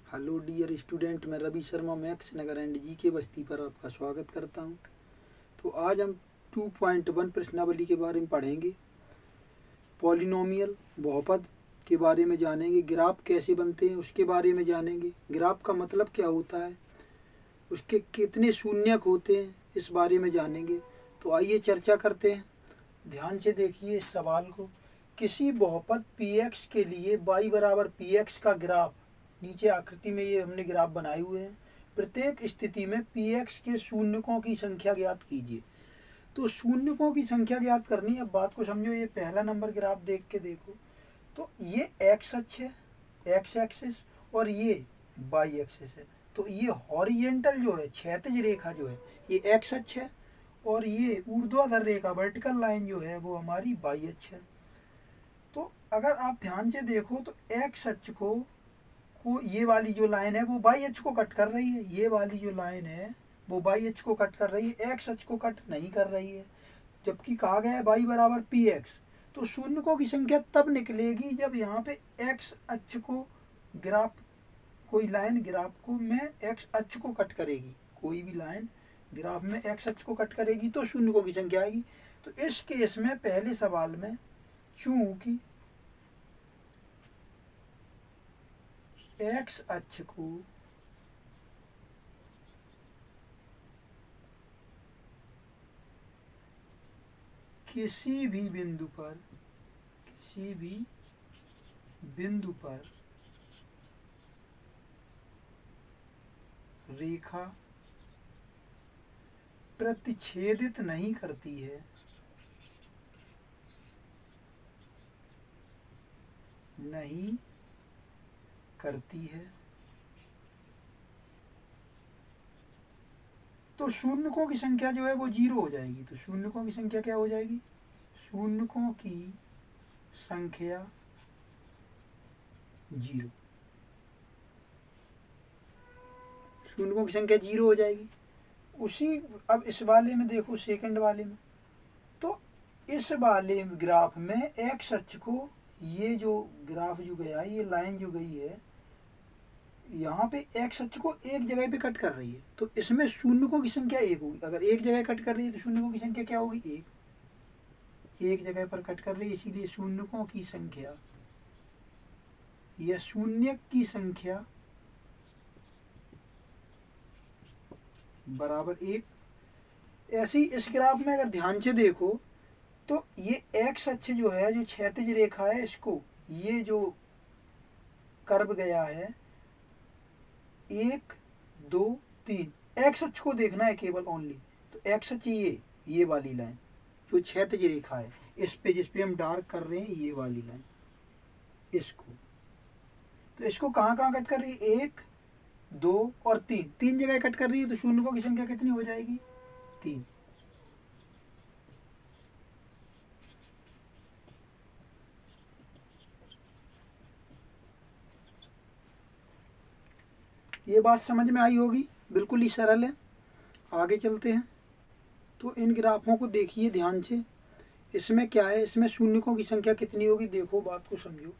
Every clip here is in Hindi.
हेलो डियर स्टूडेंट, मैं Ravi Sharma maths Nagar and G K बस्ती पर आपका स्वागत करता हूं। तो आज हम 2.1 प्रश्नावली के बारे में पढ़ेंगे। पॉलिनोमियल बहुपद के बारे में जानेंगे। ग्राफ कैसे बनते हैं उसके बारे में जानेंगे। ग्राफ का मतलब क्या होता है, उसके कितने शून्यक होते हैं इस बारे में जानेंगे। तो आइए चर्चा करते हैं। ध्यान से देखिए इस सवाल को। किसी बहुपद px के लिए y बराबर px का ग्राफ, नीचे आकृति में ये हमने ग्राफ बनाए हुए हैं। प्रत्येक स्थिति में px के शून्यकों की संख्या ज्ञात कीजिए। तो शून्यकों की संख्या ज्ञात करनी है। अब बात को समझो, ये पहला नंबर ग्राफ देख के देखो तो ये x अक्ष है, x एक्सिस, और ये y एक्सिस है। तो ये हॉरिजेंटल जो है, क्षैतिज रेखा जो है, ये x अक्ष है, और ये ऊर्ध्वाधर रेखा वर्टिकल लाइन जो है वो हमारी y अक्ष है। तो अगर आप ध्यान से देखो तो x अक्ष को ये वाली जो लाइन है वो y अक्ष को कट कर रही है। ये वाली जो लाइन है वो y अक्ष को कट कर रही है, x अक्ष को कट नहीं कर रही है। जबकि कहा गया है y बराबर px। तो शून्यकों की संख्या तब निकलेगी जब यहाँ पे x अक्ष को ग्राफ, कोई लाइन ग्राफ को में x अक्ष को कट करेगी, कोई भी लाइन ग्राफ में x अक्ष को कट करेगी तो शून्यकों की संख्या आएगी। तो इस केस में पहले सवाल में चूंकि x अक्ष को किसी भी बिंदु पर रेखा प्रतिच्छेदित नहीं करती है, तो शून्यकों की संख्या जो है वो 0 हो जाएगी। तो शून्यकों की संख्या क्या हो जाएगी? शून्यकों की संख्या 0, शून्यकों की संख्या 0 हो जाएगी। उसी अब इस वाले में देखो, सेकंड वाले में, तो इस वाले ग्राफ में x अक्ष को, ये जो ग्राफ जो गया, ये लाइन जो गई है यहाँ पे x अक्ष को एक जगह पे कट कर रही है। तो इसमें शून्यकों की संख्या 1 होगी। अगर एक जगह कट कर रही है तो शून्यकों की संख्या क्या होगी? 1। एक जगह पर कट कर रही है, इसीलिए शून्यकों की संख्या या शून्यक की संख्या बराबर 1। ऐसी इस ग्राफ में अगर ध्यान से देखो तो ये x अक्ष जो है, जो क्षैतिज रेखा है, इसको ये जो कर्व गया है 1 2 3, x अक्ष को देखना है केवल ओनली। तो x अक्ष ये वाली लाइन जो क्षैतिज रेखा है, इस पे जिस पे हम डार्क कर रहे हैं, ये वाली लाइन, इसको, तो इसको कहाँ कहाँ कट कर रही है? 1 2 और 3 जगह कट कर रही है। तो शून्यकों की संख्या कितनी हो जाएगी? 3। ये बात समझ में आई होगी, बिल्कुल ही सरल है। आगे चलते हैं। तो इन ग्राफों को देखिए ध्यान से। इसमें क्या है, इसमें शून्यकों की संख्या कितनी होगी? देखो बात को समझो।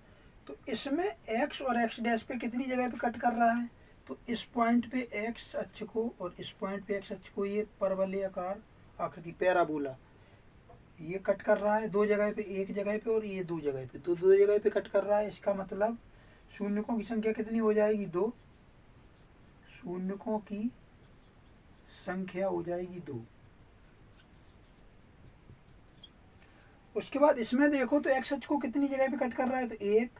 तो इसमें x और x डैश पे कितनी जगह पे कट कर रहा है? तो इस पॉइंट पे x अक्ष को और इस पॉइंट पे x अक्ष को, ये परवलयाकार आकृति पैराबोला, ये कट कर रहा है 2 जगह पे, एक जगह पे और ये 2 जगह पे, तो 2 जगह पे कट कर रहा है। इसका मतलब शून्यकों की संख्या कितनी हो जाएगी? 2। शून्यकों की संख्या हो जाएगी 2। उसके बाद इसमें देखो तो x अक्ष को कितनी जगह पे कट कर रहा है? तो 1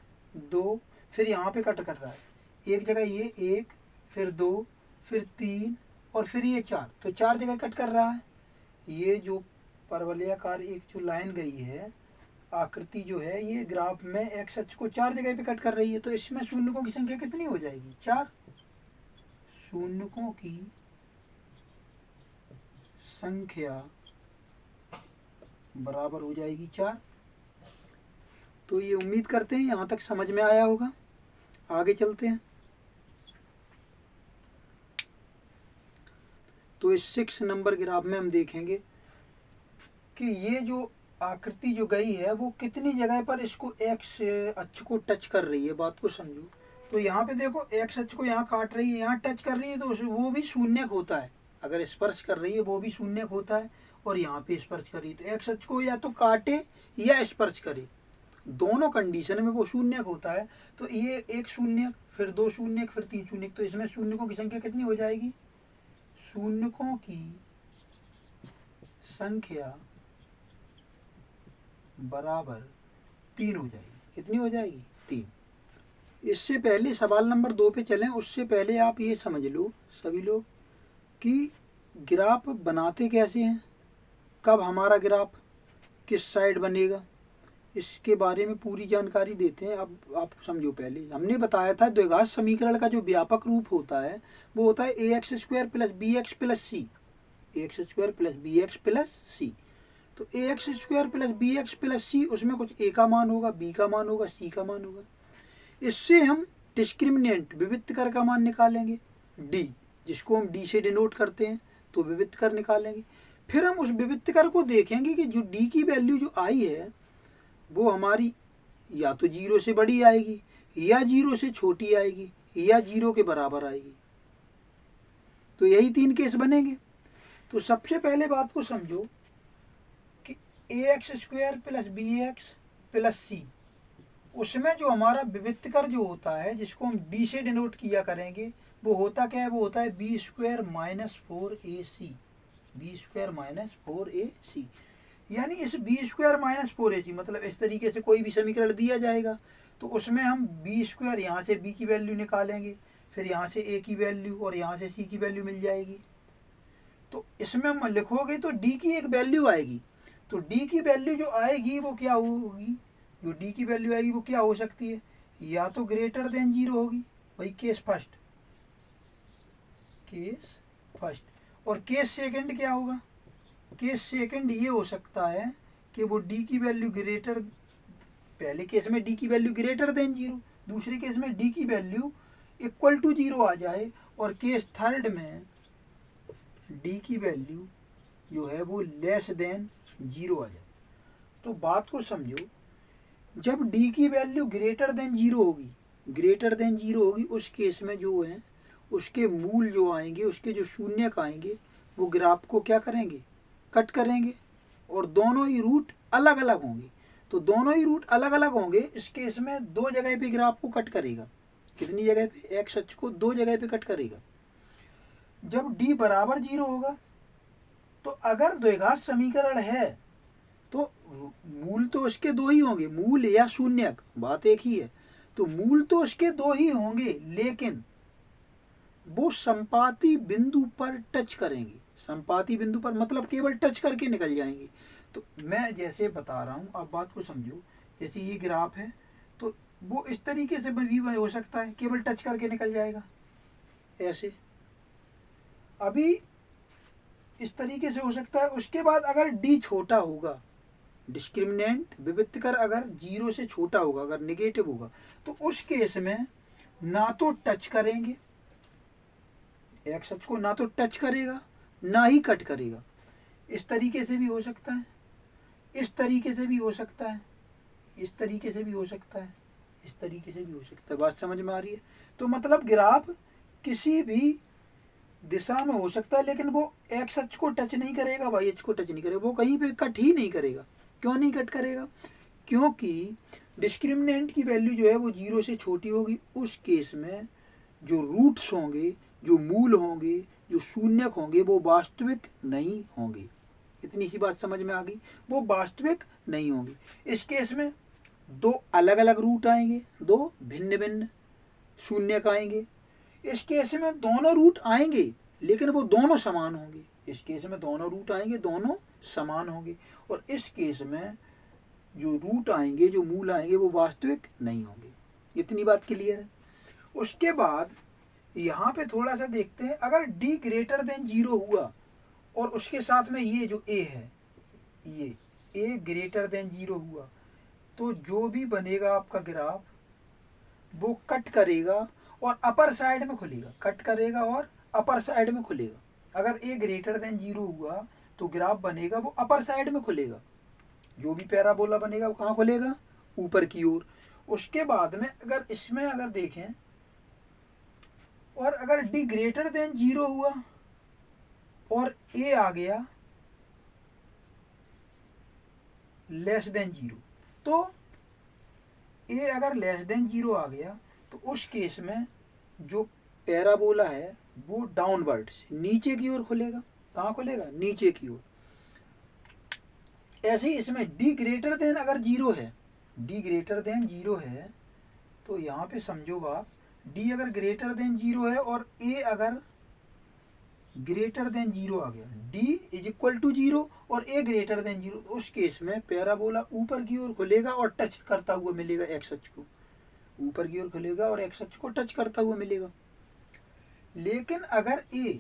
2, फिर यहाँ पे कट कर रहा है एक जगह, ये 1, फिर 2, फिर 3 और फिर ये 4, तो 4 जगह कट कर रहा है। ये जो परवलयाकार एक जो लाइन गई है, आकृति जो है, ये ग्राफ में x अक्ष को 4 जगह पे कट कर रही है। तो इसमें शून्यकों की संख्या कितनी हो जाएगी? 4। शून्यकों की संख्या बराबर हो जाएगी 4। तो ये उम्मीद करते हैं यहाँ तक समझ में आया होगा। आगे चलते हैं। तो इस 6 नंबर ग्राफ में हम देखेंगे कि ये जो आकृति जो गई है वो कितनी जगह पर इसको x अक्ष को टच कर रही है। बात को समझो। तो यहाँ पे देखो एक्स अक्ष को यहाँ काट रही है, यहाँ टच कर रही है, तो वो भी शून्यक होता है। अगर स्पर्श कर रही है वो भी शून्यक होता है, और यहाँ पे स्पर्श कर रही है तो एक्स अक्ष को या तो काटे या स्पर्श करे, दोनों कंडीशन में वो शून्यक होता है। तो ये एक शून्यक, फिर दो शून्यक, फिर तीन शून्यक, तो इसमें शून्यकों की संख्या कितनी हो जाएगी? शून्यकों की संख्या बराबर 3 हो जाएगी। कितनी हो जाएगी? 3। इससे पहले सवाल नंबर 2 पे चलें, उससे पहले आप ये समझ लो सभी लोग कि ग्राफ बनाते कैसे हैं, कब हमारा ग्राफ किस साइड बनेगा, इसके बारे में पूरी जानकारी देते हैं। अब आप समझो, पहले हमने बताया था द्विघात समीकरण का जो व्यापक रूप होता है वो होता है ax square plus b x plus c, ax square plus b x plus c. तो ax square plus b x plus c, उसमें कुछ a का मान होगा, b का मान होगा, c का मान होगा। इससे हम डिस्क्रिमिनेंट विविक्तकर का मान निकालेंगे d, जिसको हम d से डिनोट करते हैं, तो विविक्तकर निकालेंगे। फिर हम उस विविक्तकर को देखेंगे कि जो d की वैल्यू जो आई है वो हमारी या तो 0 से बड़ी आएगी, या 0 से छोटी आएगी, या 0 के बराबर आएगी। तो यही 3 केस बनेंगे। तो सबसे पहले बात को समझो कि ax square plus b x plus c, उसमें जो हमारा विविक्तकर जो होता है जिसको हम d से डिनोट किया करेंगे, वो होता क्या है? वो होता है B square minus 4ac, B square minus 4ac। यानी इस बी स्क्वायर माइनस 4ac, मतलब इस तरीके से कोई भी समीकरण दिया जाएगा तो उसमें हम बी स्क्वायर, यहाँ से b की वैल्यू निकालेंगे, फिर यहाँ से a की वैल्यू और यहाँ से c की वैल्यू मिल जाएगी। तो इसमें हम लिखोगे तो d की एक वैल्यू आएगी, तो d की वैल्यू जो आएगी वो क्या होगी? जो d की वैल्यू आएगी वो क्या हो सकती है? या तो ग्रेटर देन 0 होगी, वही केस फर्स्ट, केस फर्स्ट। और केस सेकंड क्या होगा? केस सेकंड ये हो सकता है कि वो d की वैल्यू ग्रेटर, पहले केस में d की वैल्यू ग्रेटर देन 0, दूसरे केस में d की वैल्यू इक्वल टू 0 आ जाए, और केस थर्ड में d की वैल्यू जो है वो लेस देन 0 आ जाए। तो बात को समझो, जब d की वैल्यू ग्रेटर देन 0 होगी, ग्रेटर देन 0 होगी, उस केस में जो है उसके मूल जो आएंगे, उसके जो शून्यक आएंगे, वो ग्राफ को क्या करेंगे? कट करेंगे, और दोनों ही रूट अलग अलग होंगे। तो दोनों ही रूट अलग अलग होंगे, इस केस में दो जगह पे ग्राफ को कट करेगा। कितनी जगह पे? एक्स अक्ष को दो जगह पे कट करेगा। जब d बराबर 0 होगा, तो अगर द्विघात समीकरण है तो मूल तो उसके दो ही होंगे, मूल या शून्यक, बात एक ही है। तो मूल तो उसके दो ही होंगे, लेकिन वो संपाती बिंदु पर टच करेंगे। संपाती बिंदु पर मतलब केवल टच करके निकल जाएंगे। तो मैं जैसे बता रहा हूँ, आप बात को समझो। जैसे ये ग्राफ है, तो वो इस तरीके से भी हो सकता है, केवल टच करके निकल जाएगा ऐसे। अभी इस तरीके से हो सकता है। उसके बाद अगर d छोटा होगा, डिस्क्रिमिनेंट विविक्तकर अगर 0 से छोटा होगा, अगर नेगेटिव होगा, तो उस केस में ना तो टच करेंगे, एक्स अक्ष को ना तो टच करेगा ना ही कट करेगा। इस तरीके से भी हो सकता है, इस तरीके से भी हो सकता है, इस तरीके से भी हो सकता है, इस तरीके से भी हो सकता है। बात समझ में आ रही है? तो मतलब ग्राफ किसी भी दिशा में हो सकता है, लेकिन वो एक्स अक्ष को टच नहीं करेगा, वाई अक्ष को टच नहीं करेगा, वो कहीं पे कट ही नहीं करेगा। क्यों नहीं कट करेगा? क्योंकि डिस्क्रिमिनेंट की वैल्यू जो है वो 0 से छोटी होगी। उस केस में जो रूट्स होंगे, जो मूल होंगे, जो शून्यक होंगे, वो वास्तविक नहीं होंगे। इतनी सी बात समझ में आ गई? वो वास्तविक नहीं होंगे। इस केस में दो अलग अलग रूट आएंगे, दो भिन्न भिन्न शून्यक आएंगे। इस केस में दोनों रूट आएंगे, लेकिन वो दोनों समान होंगे। इस केस में दोनों रूट आएंगे, दोनों समान होंगे। और इस केस में जो रूट आएंगे, जो मूल आएंगे, वो वास्तविक नहीं होंगे। इतनी बात क्लियर है? उसके बाद यहाँ पे थोड़ा सा देखते हैं, अगर d ग्रेटर देन 0 हुआ और उसके साथ में ये जो a है, ये a ग्रेटर देन 0 हुआ, तो जो भी बनेगा आपका ग्राफ वो कट करेगा और अपर साइड में खुलेगा, कट करेगा और अपर साइड में खुलेगा। अगर a ग्रेटर देन 0 हुआ तो ग्राफ बनेगा वो अपर साइड में खुलेगा। जो भी पैराबोला बनेगा वो कहाँ खुलेगा? ऊपर की ओर। उसके बाद में अगर इसमें अगर देखें और अगर डी ग्रेटर देन 0 हुआ और ए आ गया लेस देन 0, तो ए अगर लेस देन 0 आ गया तो उस केस में जो पैराबोला है वो डाउनवर्ड नीचे की ओर खुलेगा। कहाँ खुलेगा? नीचे की ओर। ऐसे ही इसमें डी ग्रेटर देन अगर 0 है, डी ग्रेटर देन 0 है, तो यहाँ पे समझो आप, डी अगर ग्रेटर देन 0 है और ए अगर ग्रेटर देन 0 आ गया, डी इज इक्वल टू 0 और ए ग्रेटर देन 0, उस केस में पैराबोला ऊपर की ओर खुलेगा और टच करता हुआ मिलेगा एक्स अक्ष को, ऊपर की ओर खुलेगा और एक्स अक्ष को टच करता हुआ मिलेगा। लेकिन अगर ए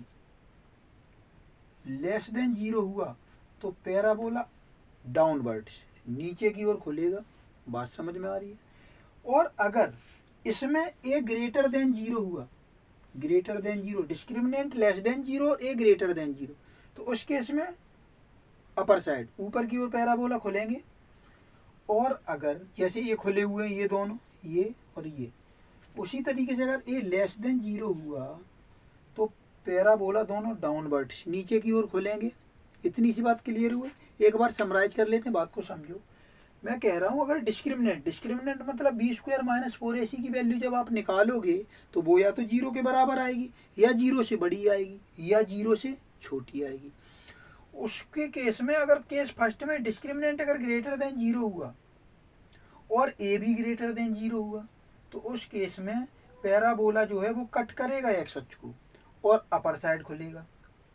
लेस देन 0 हुआ तो पैराबोला डाउनवर्ड नीचे की ओर खुलेगा। बात समझ में आ रही है? और अगर इसमें ए ग्रेटर देन 0 हुआ, greater than 0, discriminant less than 0 और ए ग्रेटर देन 0, तो उस केस में अपर साइड ऊपर की ओर पैराबोला खुलेंगे। और अगर जैसे ये खुले हुए हैं ये दोनों, ये और ये, उसी तरीके से अगर ए लेस देन 0 हुआ तो पैराबोला दोनों डाउनवर्ड नीचे की ओर खुलेंगे। इतनी सी बात क्लियर हुई? एक बार समराइज कर लेते हैं, बात को समझो। मैं कह रहा हूँ अगर डिस्क्रिमिनेंट मतलब बी स्क्वायर माइनस 4ac की वैल्यू जब आप निकालोगे तो वो या तो 0 के बराबर आएगी, या 0 से बड़ी आएगी, या 0 से छोटी आएगी। उसके केस में अगर केस फर्स्ट में डिस्क्रिमिनेंट अगर ग्रेटर देन 0 हुआ और ए भी ग्रेटर देन 0 हुआ तो उस केस में पैराबोला जो है वो कट करेगा एक्स अक्ष को और अपर साइड खुलेगा,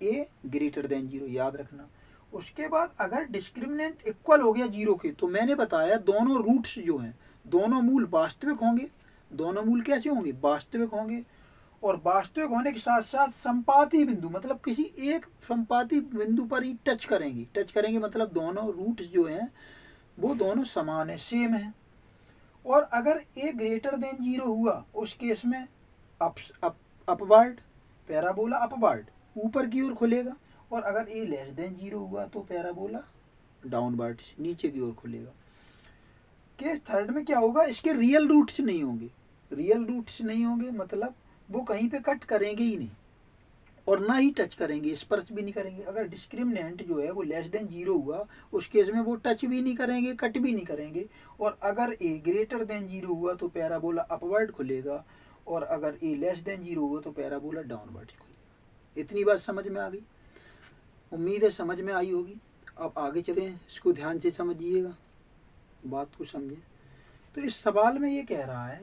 ए ग्रेटर देन 0, याद रखना। उसके बाद अगर डिस्क्रिमिनेंट इक्वल हो गया 0 के, तो मैंने बताया दोनों रूट्स जो हैं, दोनों मूल वास्तविक होंगे। दोनों मूल कैसे होंगे? वास्तविक होंगे। और वास्तविक होने के साथ साथ संपाती बिंदु मतलब किसी एक संपाती बिंदु पर ही टच करेंगे। टच करेंगे मतलब दोनों रूट्स जो हैं वो दोनों समान है, सेम है। और अगर ए ग्रेटर देन 0 हुआ उस केस में अपवर्ड पैराबोला अपवर्ड ऊपर की ओर खुलेगा। और अगर ए लेस देन 0 हुआ तो पैराबोला डाउनवर्ड नीचे की ओर खुलेगा। केस थर्ड में क्या होगा? इसके रियल रूट्स नहीं होंगे। रियल रूट्स नहीं होंगे मतलब वो कहीं पे कट करेंगे ही नहीं और ना ही टच करेंगे, स्पर्श भी नहीं करेंगे। अगर डिस्क्रिमिनेंट जो है वो लेस देन 0 हुआ उस केस में वो टच भी नहीं करेंगे, कट भी नहीं करेंगे। और अगर ए ग्रेटर देन 0 हुआ तो पैराबोला अपवर्ड खुलेगा और अगर ए लेस देन 0 हुआ तो पैराबोला डाउनवर्ड खुलेगा। इतनी बात समझ में आ गई? उम्मीद है समझ में आई होगी। अब आगे चलें, इसको ध्यान से समझिएगा, बात को समझें। तो इस सवाल में ये कह रहा है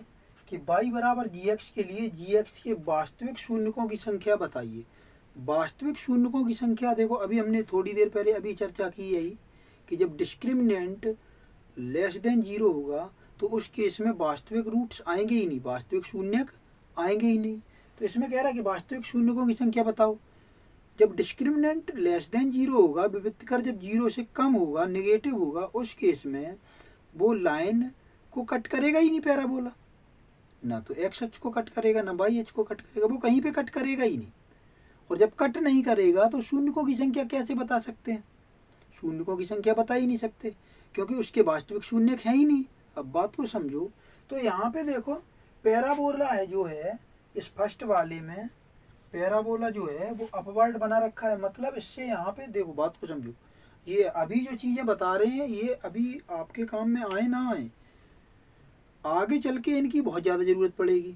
कि y बराबर gx के लिए gx के वास्तविक शून्यकों की संख्या बताइए। वास्तविक शून्यकों की संख्या देखो, अभी हमने थोड़ी देर पहले अभी चर्चा की यही कि जब डिस्क्रिमिनेंट लेस देन 0 होगा तो उस केस में वास्तविक रूट्स आएंगे ही नहीं, वास्तविक शून्यक आएंगे ही नहीं। तो इसमें कह रहा है कि वास्तविक शून्यकों की संख्या बताओ। जब डिस्क्रिमिनेंट लेस देन 0 होगा, विविधकर जब 0 से कम होगा, नेगेटिव होगा, उस केस में वो लाइन को कट करेगा ही नहीं पैराबोला। ना तो एक्स अक्ष को कट करेगा ना वाई अक्ष को कट करेगा, वो कहीं पे कट करेगा ही नहीं। और जब कट नहीं करेगा तो शून्यकों की संख्या कैसे बता सकते हैं? शून्यकों की संख्या बता ही नहीं सकते क्योंकि उसके वास्तविक शून्यक है ही नहीं। अब बात को समझो। तो यहाँ पे देखो पैराबोला है जो है, इस फर्स्ट वाले में पैराबोला जो है वो अपवर्ड बना रखा है। मतलब इससे यहाँ पे देखो, बात को समझो, ये अभी जो चीज़ें बता रहे हैं ये अभी आपके काम में आए ना आए, आगे चल के इनकी बहुत ज़्यादा ज़रूरत पड़ेगी।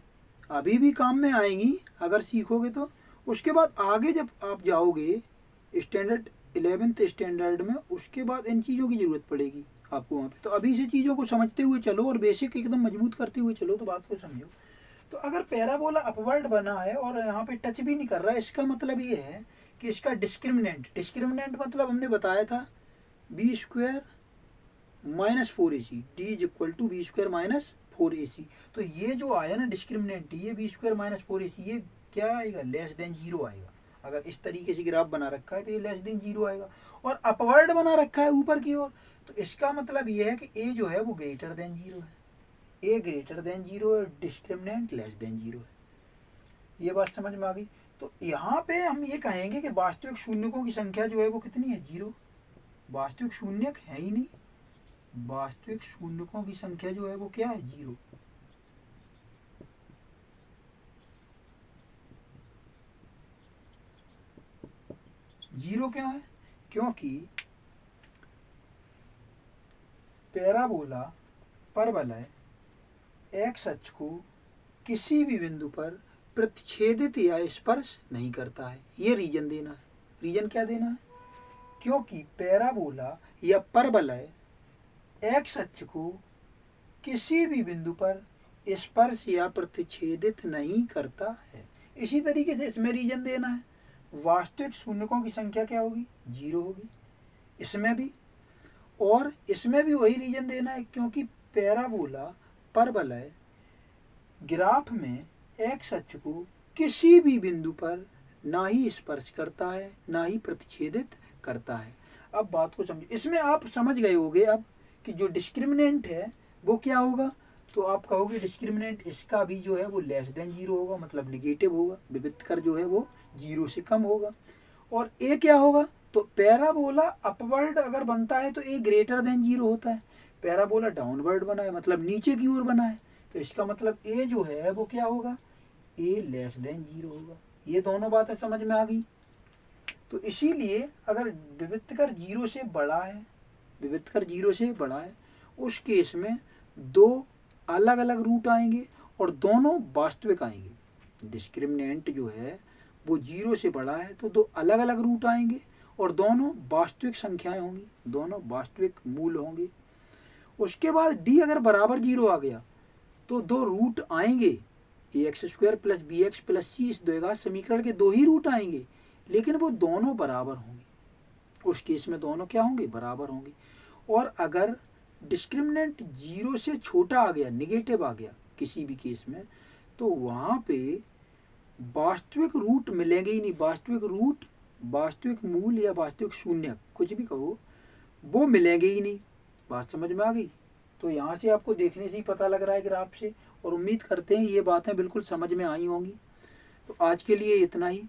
अभी भी काम में आएंगी अगर सीखोगे तो। उसके बाद आगे जब आप जाओगे स्टैंडर्ड 11th स्टैंडर्ड में, उसके बाद इन चीज़ों की ज़रूरत पड़ेगी आपको वहाँ पे। तो अभी से चीज़ों को समझते हुए चलो और बेसिक एकदम मजबूत करते हुए चलो, तो बात को समझो। तो अगर पैराबोला अपवर्ड बना है और यहाँ पे टच भी नहीं कर रहा है, इसका मतलब ये है कि इसका डिस्क्रिमिनेंट मतलब हमने बताया था B square minus 4ac, D is equal to B square minus 4ac। तो ये जो आया ना डिस्क्रिमिनेंट, ये बी स्क्वायर माइनस 4ac, ये क्या आएगा? लेस देन 0 आएगा। अगर इस तरीके से ग्राफ बना रखा है तो ये लेस देन 0 आएगा। और अपवर्ड बना रखा है ऊपर की ओर, तो इसका मतलब ये है कि ए जो है वो ग्रेटर देन 0 है। ए ग्रेटर देन 0 है, डिस्क्रिमिनेंट लेस देन 0 है। ये बात समझ में आ गई? तो यहाँ पे हम ये कहेंगे कि वास्तविक शून्यकों की संख्या जो है वो कितनी है? 0। वास्तविक शून्यक है ही नहीं, वास्तविक शून्यकों की संख्या जो है वो क्या है? 0। जीरो क्यों है? क्योंकि पैराबोला परवलय एक्स अक्ष को किसी भी बिंदु पर प्रतिच्छेदित या स्पर्श नहीं करता है। ये रीजन देना है। रीजन क्या देना है? क्योंकि पैराबोला या परवलय एक्स अक्ष को किसी भी बिंदु पर स्पर्श या प्रतिच्छेदित नहीं करता है। इसी तरीके से इसमें रीजन देना है। वास्तविक शून्यकों की संख्या क्या होगी? 0 होगी। इसमें भी, और इसमें भी वही रीजन देना है, क्योंकि पैराबोला परवलय ग्राफ में एक्स अक्ष को किसी भी बिंदु पर ना ही स्पर्श करता है ना ही प्रतिच्छेदित करता है। अब बात को समझो। इसमें आप समझ गए होंगे अब कि जो डिस्क्रिमिनेंट है वो क्या होगा। तो आप कहोगे डिस्क्रिमिनेंट इसका भी जो है वो लेस देन 0 होगा, मतलब निगेटिव होगा। विविधकर जो है वो 0 से कम होगा। और ए क्या होगा? तो पैराबोला अपवर्ड अगर बनता है तो ए ग्रेटर देन 0 होता है। पैराबोला डाउनवर्ड बना है, मतलब नीचे की ओर बना है, तो इसका मतलब ए जो है वो क्या होगा? ए लेस देन 0 होगा। ये दोनों बातें समझ में आ गई। तो इसीलिए अगर विविधकर 0 से बड़ा है, विविधकर 0 से बड़ा है, उस केस में दो अलग अलग रूट आएंगे और दोनों वास्तविक आएंगे। डिस्क्रिमिनेंट जो है वो 0 से बड़ा है तो दो अलग अलग रूट आएंगे और दोनों वास्तविक संख्याएं होंगी, दोनों वास्तविक मूल होंगे। उसके बाद डी अगर बराबर 0 आ गया तो दो रूट आएंगे, ax² प्लस bx प्लस सी, इस द्विघात समीकरण के दो ही रूट आएंगे, लेकिन वो दोनों बराबर होंगे। उस केस में दोनों क्या होंगे? बराबर होंगे। और अगर डिस्क्रिमिनेंट 0 से छोटा आ गया, निगेटिव आ गया किसी भी केस में, तो वहाँ पे वास्तविक रूट मिलेंगे ही नहीं। वास्तविक रूट, वास्तविक मूल या वास्तविक शून्य, कुछ भी कहो, वो मिलेंगे ही नहीं। बात समझ में आ गई? तो यहाँ से आपको देखने से ही पता लग रहा है ग्राफ से, और उम्मीद करते हैं ये बातें बिल्कुल समझ में आई होंगी। तो आज के लिए इतना ही।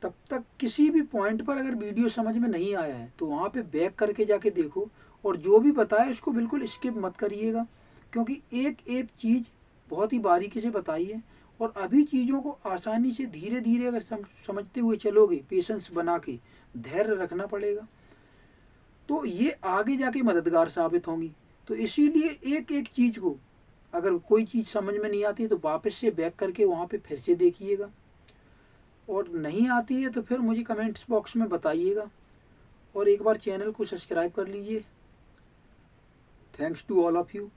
तब तक किसी भी पॉइंट पर अगर वीडियो समझ में नहीं आया है तो वहाँ पे बैक करके जाके देखो, और जो भी बताया उसको बिल्कुल स्किप मत करिएगा, क्योंकि एक एक चीज़ बहुत ही बारीकी से बताई है। और अभी चीज़ों को आसानी से धीरे धीरे अगर समझते हुए चलोगे, पेशेंस बना के, धैर्य रखना पड़ेगा, तो ये आगे जाके मददगार साबित होंगी। तो इसीलिए एक एक चीज़ को, अगर कोई चीज़ समझ में नहीं आती तो वापस से बैक करके वहाँ पे फिर से देखिएगा, और नहीं आती है तो फिर मुझे कमेंट्स बॉक्स में बताइएगा, और एक बार चैनल को सब्सक्राइब कर लीजिए। Thanks to all of you.